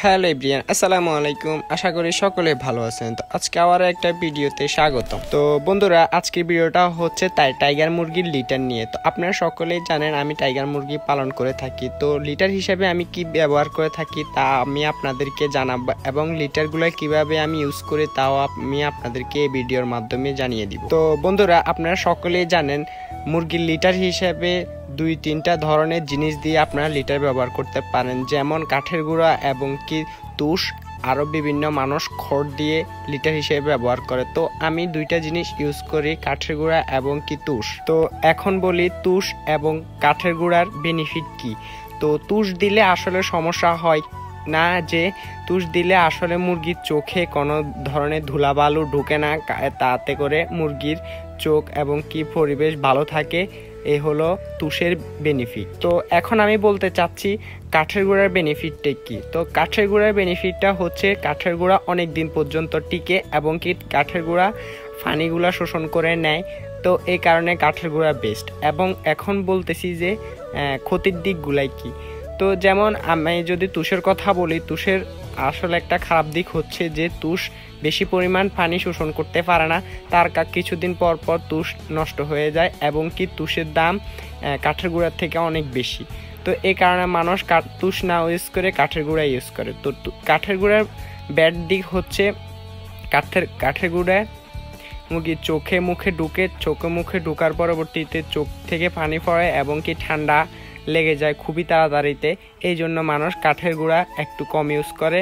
Hello everyone, আসসালামু আলাইকুম। আশা করি সকলে ভালো আছেন। তো আজকে আবার একটা ভিডিওতে স্বাগতম। তো বন্ধুরা, আজকের ভিডিওটা হচ্ছে টাইগার মুরগির লিটার নিয়ে। তো আপনারা সকলেই জানেন আমি টাইগার মুরগি পালন করে থাকি। তো লিটার হিসেবে আমি কি ব্যবহার করে থাকি তা আমি আপনাদেরকে জানাবো, এবং লিটারগুলো কিভাবে আমি ইউজ করি তাও আমি আপনাদেরকে এই ভিডিওর মাধ্যমে জানিয়ে দিব। তো বন্ধুরা, আপনারা সকলেই জানেন মুরগির লিটার হিসেবে দুই তিনটা ধরনের জিনিস দিয়ে আপনারা লিটার ব্যবহার করতে পারেন, যেমন কাঠের গুঁড়া এবং কি তুষ। আরও বিভিন্ন মানুষ খড় দিয়ে লিটার হিসেবে ব্যবহার করে। তো আমি দুইটা জিনিস ইউজ করি, কাঠের গুঁড়া এবং কি তুষ। তো এখন বলি তুষ এবং কাঠের গুঁড়ার বেনিফিট কি। তো তুষ দিলে আসলে সমস্যা হয় না, যে তুষ দিলে আসলে মুরগির চোখে কোনো ধরনের ধুলাবালু ঢুকে না, তাতে করে মুরগির চোখ এবং কি পরিবেশ ভালো থাকে। এই হলো তুষের বেনিফিট। তো এখন আমি বলতে চাচ্ছি কাঠের গুঁড়ার বেনিফিটটা কি। তো কাঠের গুঁড়ার বেনিফিটটা হচ্ছে কাঠের গুঁড়া অনেক দিন পর্যন্ত টিকে, এবং কি কাঠের গুঁড়া পানিগুলা শোষণ করে নেয়। তো এই কারণে কাঠের গুঁড়া বেস্ট। এবং এখন বলতেছি যে ক্ষতির দিকগুলাই কি। তো যেমন আমি যদি তুষের কথা বলি, তুষের আসলে একটা খারাপ দিক হচ্ছে যে তুষ বেশি পরিমাণ পানি শোষণ করতে পারে না, তার কিছুদিন পর পর তুষ নষ্ট হয়ে যায়, এবং কি তুষের দাম কাঠের গুঁড়ার থেকে অনেক বেশি। তো এই কারণে মানুষ তুষ না ইউজ করে কাঠের গুঁড়া ইউজ করে। তো কাঠের গুঁড়ার ব্যাড দিক হচ্ছে কাঠের গুঁড়া মুরগির চোখে মুখে ঢোকার পরবর্তীতে চোখ থেকে পানি পড়ে এবং কি ঠান্ডা লেগে যায় খুবই তাড়াতাড়িতে। এই জন্য মানুষ কাঠের গুঁড়া একটু কম ইউজ করে,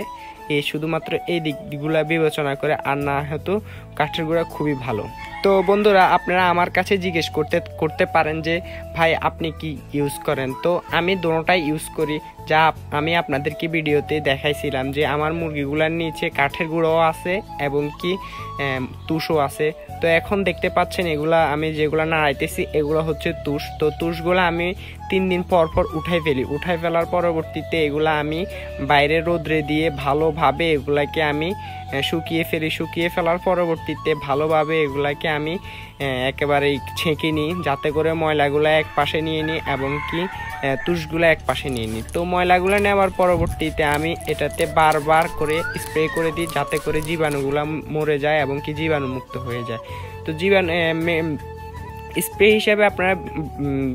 শুধুমাত্র এই দিকগুলা বিবেচনা করে। আর না হয়তো কাঠের গুঁড়া খুবই ভালো। তো বন্ধুরা, আপনারা আমার কাছে জিজ্ঞেস করতে পারেন যে ভাই আপনি কি ইউজ করেন। তো আমি দুটোটাই ইউজ করি, যা আমি আপনাদেরকে ভিডিওতে দেখাইছিলাম যে আমার মুরগিগুলার নিচে কাঠের গুঁড়োও আছে এবং কি তুষও আছে। তো এখন দেখতে পাচ্ছেন এগুলা আমি যেগুলা নাড়াইতেছি এগুলো হচ্ছে তুষ। তো তুষগুলো আমি 3 দিন পর পর উঠাই ফেলার পরবর্তীতে এগুলা আমি বাইরে রোদ্রে দিয়ে ভালোভাবে এগুলাকে আমি শুকিয়ে ফেলার পরবর্তীতে ভালোভাবে এগুলাকে আমি একেবারে ছেঁকে নিই, যাতে করে ময়লাগুলো এক পাশে নিয়ে নিই এবং কি তুষগুলো এক পাশে নিয়ে নিই। তো ময়লাগুলো নেওয়ার পরবর্তীতে আমি এটাতে বারবার করে স্প্রে করে দিই, যাতে করে জীবাণুগুলো মরে যায় এবং কি জীবাণুমুক্ত হয়ে যায়। তো স্প্রে হিসেবে আপনারা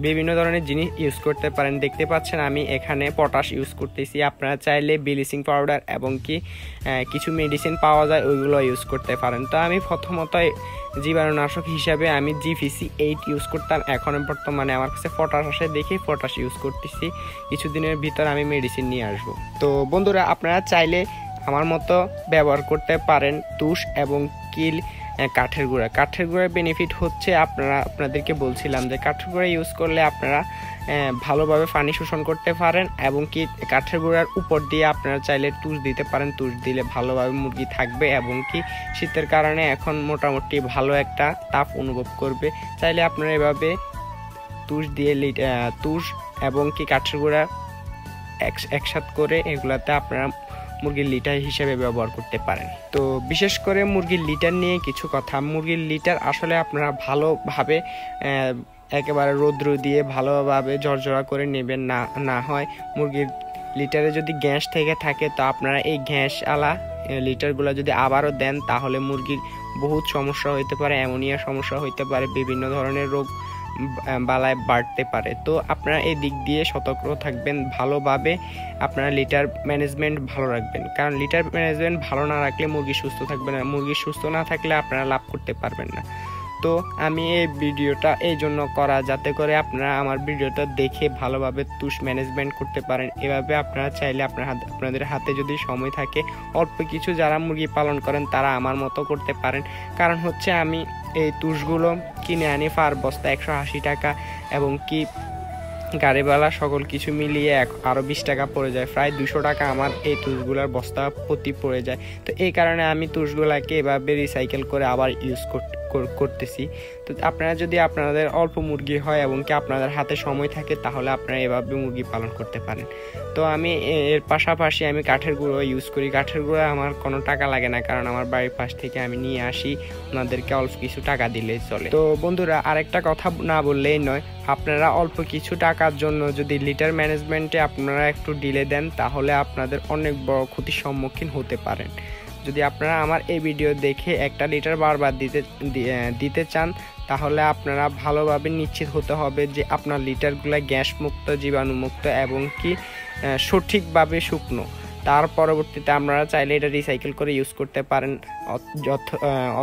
বিভিন্ন ধরনের জিনিস ইউজ করতে পারেন। দেখতে পাচ্ছেন আমি এখানে পটাশ ইউজ করতেছি। আপনারা চাইলে ব্লিচিং পাউডার এবং কি কিছু মেডিসিন পাওয়া যায়, ওইগুলো ইউজ করতে পারেন। তো আমি প্রথমত জীবাণুনাশক হিসাবে আমি GVC 8 ইউজ করতাম। এখন বর্তমানে আমার কাছে পটাশ আসে দেখে পটাশ ইউজ করতেছি। কিছুদিনের ভিতর আমি মেডিসিন নিয়ে আসবো। তো বন্ধুরা, আপনারা চাইলে আমার মতো ব্যবহার করতে পারেন তুষ এবং কিল কাঠের গুঁড়ার বেনিফিট হচ্ছে আপনাদেরকে বলছিলাম যে কাঠের গুঁড়া ইউজ করলে আপনারা ভালোভাবে পানি শোষণ করতে পারেন, এবং কি কাঠের গুঁড়ার উপর দিয়ে আপনারা চাইলে তুষ দিতে পারেন। তুষ দিলে ভালোভাবে মুরগি থাকবে, এবং কি শীতের কারণে এখন মোটামুটি ভালো একটা তাপ অনুভব করবে। চাইলে আপনারা এভাবে তুষ এবং কি কাঠের গুঁড়া একসাথে করে এগুলাতে আপনারা মুরগির লিটার হিসেবে ব্যবহার করতে পারেন। তো বিশেষ করে মুরগির লিটার নিয়ে কিছু কথা। মুরগির লিটার আসলে আপনারা ভালোভাবে একেবারে রৌদ্র দিয়ে ভালোভাবে ঝরঝরা করে নেবেন, না হয় মুরগির লিটারে যদি গ্যাস থেকে থাকে তো আপনারা এই গ্যাস আলা লিটারগুলো যদি আবারও দেন তাহলে মুরগির বহুত সমস্যা হইতে পারে, অ্যামোনিয়া সমস্যা হইতে পারে, বিভিন্ন ধরনের রোগ বালায় বাড়তে পারে। তো আপনারা এই দিক দিয়ে সতর্ক থাকবেন, ভালোভাবে আপনারা লিটার ম্যানেজমেন্ট ভালো রাখবেন। কারণ লিটার ম্যানেজমেন্ট ভালো না রাখলে মুরগি সুস্থ থাকবে না, মুরগি সুস্থ না থাকলে আপনারা লাভ করতে পারবেন না। তো আমি এই ভিডিওটা এই জন্য করা, যাতে করে আপনারা আমার ভিডিওটা দেখে ভালোভাবে তুষ ম্যানেজমেন্ট করতে পারেন। এভাবে আপনারা চাইলে আপনাদের হাতে যদি সময় থাকে অল্প কিছু যারা মুরগি পালন করেন তারা আমার মতো করতে পারেন। কারণ হচ্ছে আমি এই তুষগুলো কিনে আনি পার বস্তা 180 টাকা, এবং কি গাড়িওয়ালা সকল কিছু মিলিয়ে আরও 20 টাকা পড়ে যায়। প্রায় 200 টাকা আমার এই তুষগুলার বস্তা প্রতি পড়ে যায়। তো এই কারণে আমি তুষগুলাকে এভাবে রিসাইকেল করে আবার করতেছি। তো আপনারা যদি আপনাদের অল্প মুরগি হয় এবং কি আপনাদের হাতে সময় থাকে তাহলে আপনারা এভাবে মুরগি পালন করতে পারেন। তো আমি এর পাশাপাশি আমি কাঠের গুঁড়ো ইউজ করি। কাঠের গুঁড়ো আমার কোনো টাকা লাগে না, কারণ আমার বাড়ির পাশ থেকে আমি নিয়ে আসি, ওনাদেরকে অল্প কিছু টাকা দিলেই চলে। তো বন্ধুরা, আরেকটা কথা না বললেই নয়, আপনারা অল্প কিছু টাকার জন্য যদি লিটার ম্যানেজমেন্টে আপনারা একটু ডিলে দেন তাহলে আপনাদের অনেক বড় ক্ষতির সম্মুখীন হতে পারেন। যদি আপনারা আমার এই ভিডিও দেখে 1টা লিটার বারবার দিতে চান তাহলে আপনারা ভালোভাবে নিশ্চিত হতে হবে যে আপনার লিটারগুলো গ্যাস মুক্ত, জীবাণুমুক্ত এবং কি সঠিকভাবে শুকনো। তার পরবর্তীতে আপনারা চাইলে এটা রিসাইকেল করে ইউজ করতে পারেন।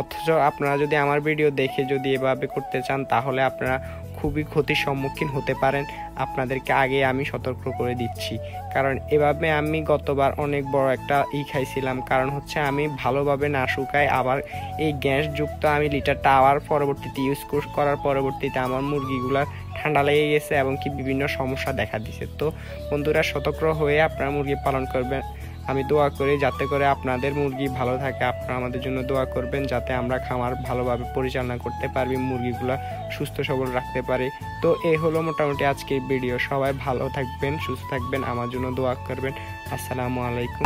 অথচ আপনারা যদি আমার ভিডিও দেখে যদি এভাবে করতে চান তাহলে আপনারা খুবই ক্ষতির সম্মুখীন হতে পারেন। আপনাদেরকে আগে আমি সতর্ক করে দিচ্ছি, কারণ এভাবে আমি গতবার অনেক বড় একটা খাইছিলাম। কারণ হচ্ছে আমি ভালোভাবে না শুকাই, আবার এই গ্যাসযুক্ত আমি লিটারটা আবার পরবর্তীতে ইউজ করার পরবর্তীতে আমার মুরগিগুলার ঠান্ডা লেগে গেছে এবং কি বিভিন্ন সমস্যা দেখা দিছে। তো বন্ধুরা, সতর্ক হয়ে আপনারা মুরগি পালন করবেন। আমি দোয়া করি যাতে করে আপনাদের মুরগি ভালো থাকে। আপনারা আমাদের জন্য দোয়া করবেন যাতে আমরা খামার ভালোভাবে পরিচালনা করতে পারি, মুরগিগুলো সুস্থ সবল রাখতে পারি। তো এই হলো মোটামুটি আজকের ভিডিও। সবাই ভালো থাকবেন, সুস্থ থাকবেন, আমার জন্য দোয়া করবেন। আসসালামু আলাইকুম।